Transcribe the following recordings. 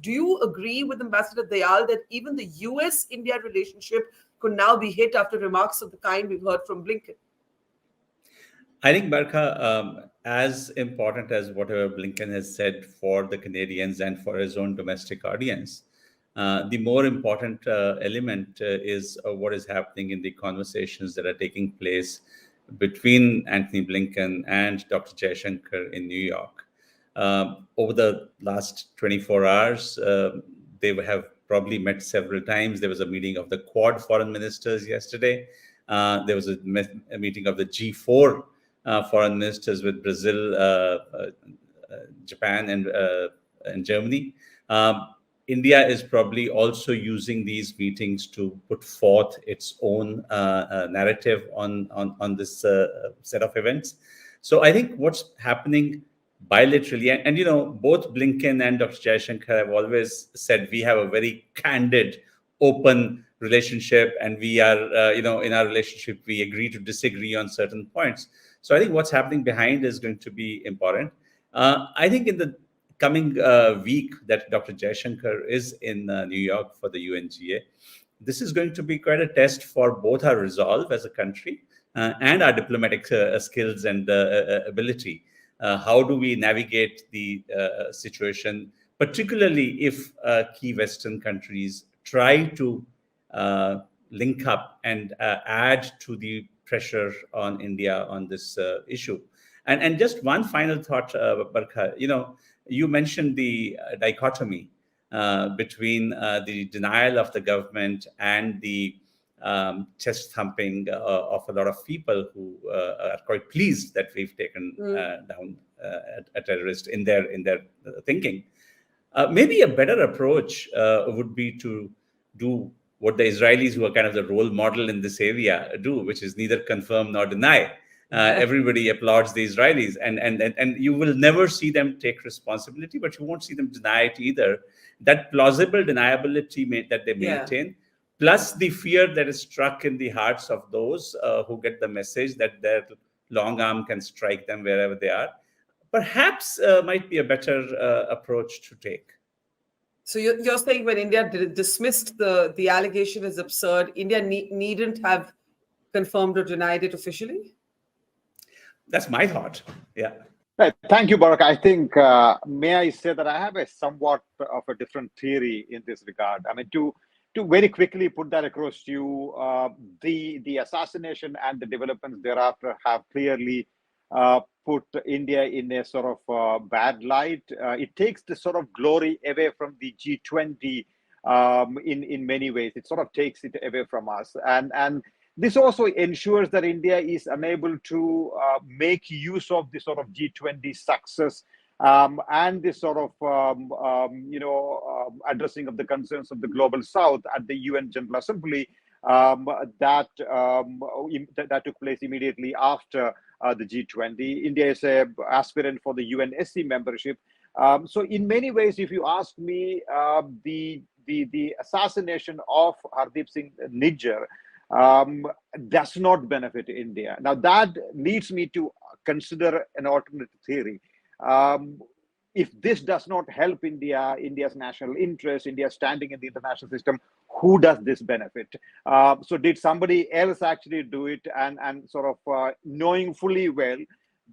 Do you agree with Ambassador Dayal that even the US-India relationship could now be hit after remarks of the kind we've heard from Blinken? I think, Barkha, as important as whatever Blinken has said for the Canadians and for his own domestic audience, the more important element is what is happening in the conversations that are taking place between Antony Blinken and Dr. Jaishankar in New York. Over the last 24 hours, they have probably met several times. There was a meeting of the Quad foreign ministers yesterday. There was a meeting of the G4 foreign ministers with Brazil, Japan, and Germany. India is probably also using these meetings to put forth its own narrative on this set of events. So I think what's happening bilaterally, and both Blinken and Dr. Jaishankar have always said we have a very candid, open relationship, and we are, in our relationship, we agree to disagree on certain points. So I think what's happening behind is going to be important. I think in the coming week that Dr. Jaishankar is in New York for the UNGA, this is going to be quite a test for both our resolve as a country and our diplomatic skills and ability. How do we navigate the situation, particularly if key Western countries try to link up and add to the pressure on India on this issue? And just one final thought, Barkha, you mentioned the dichotomy between the denial of the government and the chest thumping of a lot of people who are quite pleased that we've taken down a terrorist in their thinking. Maybe a better approach would be to do what the Israelis, who are kind of the role model in this area, do, which is neither confirm nor deny. Everybody applauds the Israelis, and you will never see them take responsibility, but you won't see them deny it either. That plausible deniability that they maintain, plus the fear that is struck in the hearts of those who get the message that their long arm can strike them wherever they are, perhaps might be a better approach to take. So you're saying when India dismissed the allegation as absurd, India needn't have confirmed or denied it officially? That's my thought. Yeah. Right. Thank you, Barack. I think, may I say that I have a somewhat of a different theory in this regard. I mean, to very quickly put that across to you, the assassination and the developments thereafter have clearly put India in a sort of bad light. It takes the sort of glory away from the G20 in many ways. It sort of takes it away from us. And this also ensures that India is unable to make use of the sort of G20 success and this sort of, addressing of the concerns of the global South at the UN General Assembly that took place immediately after the G20. India is an aspirant for the UNSC membership. So in many ways, if you ask me, the assassination of Hardeep Singh Nijjar does not benefit India. Now, that leads me to consider an alternate theory. If this does not help India's national interest, India's standing in the international system, who does this benefit? So did somebody else actually do it and sort of knowing fully well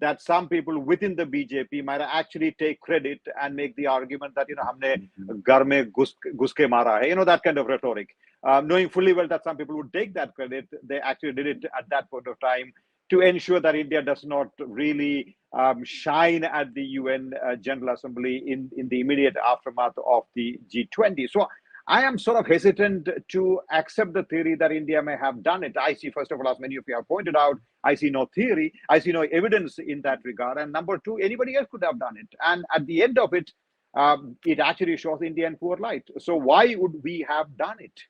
that some people within the BJP might actually take credit and make the argument that, humne ghar mein ghuske mara hai, that kind of rhetoric. Knowing fully well that some people would take that credit, they actually did it at that point of time to ensure that India does not really shine at the UN General Assembly in the immediate aftermath of the G20. So I am sort of hesitant to accept the theory that India may have done it. I see, first of all, as many of you have pointed out, I see no theory. I see no evidence in that regard. And number two, anybody else could have done it. And at the end of it, it actually shows India in poor light. So why would we have done it?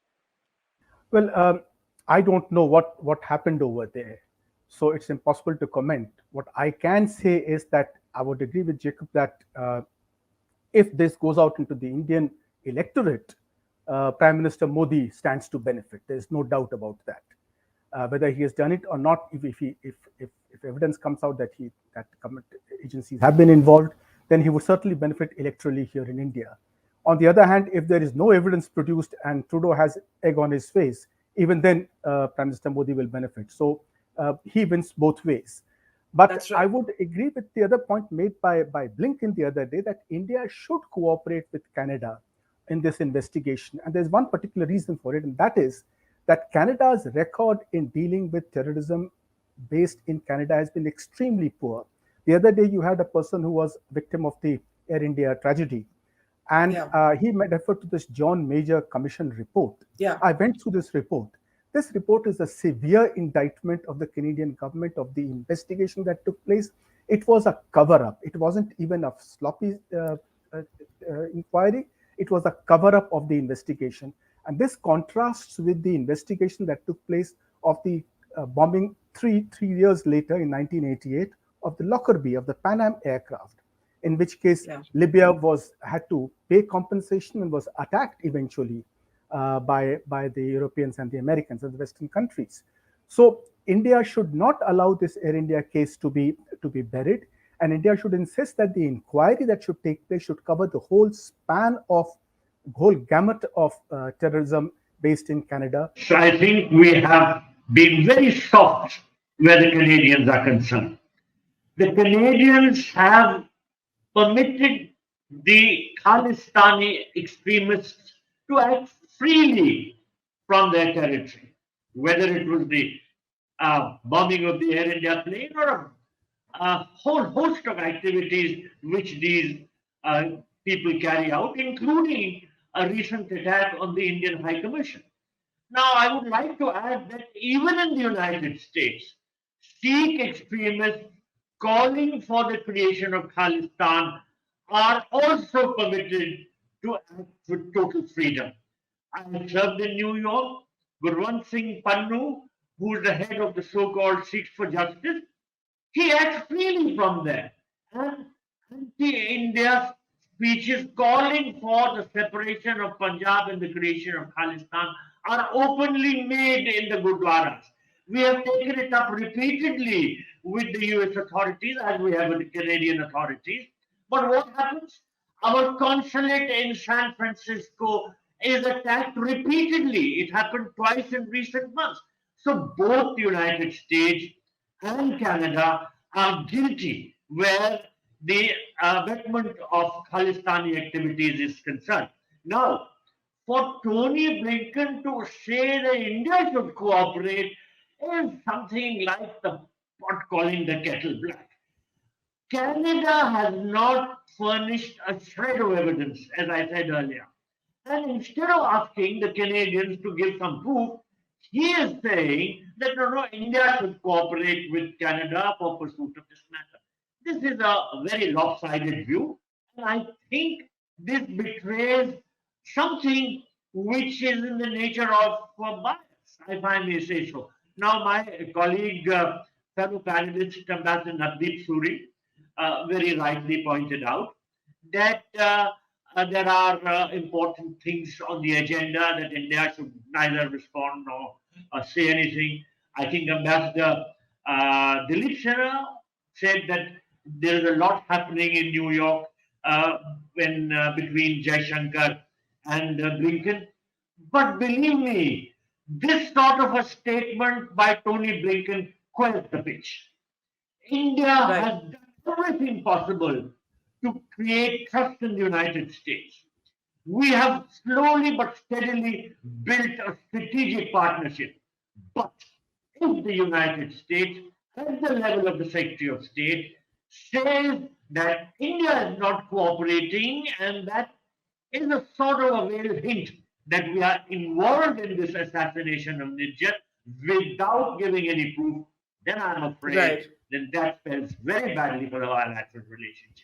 Well, I don't know what happened over there, so it's impossible to comment. What I can say is that I would agree with Jacob that if this goes out into the Indian electorate, Prime Minister Modi stands to benefit. There's no doubt about that. Whether he has done it or not, if evidence comes out that government agencies have been involved, then he would certainly benefit electorally here in India. On the other hand, if there is no evidence produced and Trudeau has egg on his face, even then Prime Minister Modi will benefit. So he wins both ways. But That's right. I would agree with the other point made by Blinken the other day that India should cooperate with Canada in this investigation. And there's one particular reason for it, and that is that Canada's record in dealing with terrorism based in Canada has been extremely poor. The other day, you had a person who was victim of the Air India tragedy, and he referred to this John Major Commission report. Yeah. I went through this report. This report is a severe indictment of the Canadian government, of the investigation that took place. It was a cover-up. It wasn't even a sloppy inquiry. It was a cover-up of the investigation. And this contrasts with the investigation that took place of the bombing three years later in 1988 of the Lockerbie, of the Pan Am aircraft, in which case Libya had to pay compensation and was attacked eventually by the Europeans and the Americans and the Western countries. So India should not allow this Air India case to be buried, and India should insist that the inquiry that should take place should cover the whole gamut of terrorism based in Canada. So I think we have been very soft where the Canadians are concerned. The Canadians have permitted the Khalistani extremists to act freely from their territory, whether it was the bombing of the Air India plane or a whole host of activities which these people carry out, including a recent attack on the Indian High Commission. Now, I would like to add that even in the United States, Sikh extremists calling for the creation of Khalistan are also permitted to act with total freedom. I served in New York. Gurwant Singh Pannu, who is the head of the so-called Sikhs for Justice, he acts freely from there. And anti-India speeches calling for the separation of Punjab and the creation of Khalistan are openly made in the Gurdwaras. We have taken it up repeatedly with the US authorities, as we have with the Canadian authorities. But what happens? Our consulate in San Francisco is attacked repeatedly. It happened twice in recent months. So both the United States and Canada are guilty where the abetment of Khalistani activities is concerned. Now, for Tony Blinken to say that India should cooperate is something like the pot calling the kettle black. Canada has not furnished a shred of evidence, as I said earlier. And instead of asking the Canadians to give some proof, he is saying that no, India should cooperate with Canada for pursuit of this matter. This is a very lopsided view, and I think this betrays something which is in the nature of bias, if I may say so. Now, my colleague, fellow panelist, Ambassador Hardeep Suri, very rightly pointed out that there are important things on the agenda that India should neither respond nor say anything. I think Ambassador Dilip Sharma said that there is a lot happening in New York between Jaishankar and Blinken. But believe me, this sort of a statement by Tony Blinken quells the pitch. India has done everything possible to create trust in the United States. We have slowly but steadily built a strategic partnership. But if the United States, at the level of the Secretary of State, says that India is not cooperating, and that is a sort of a veiled hint that we are involved in this assassination of Nijjar without giving any proof, then I'm afraid that spells very badly for our bilateral relationship.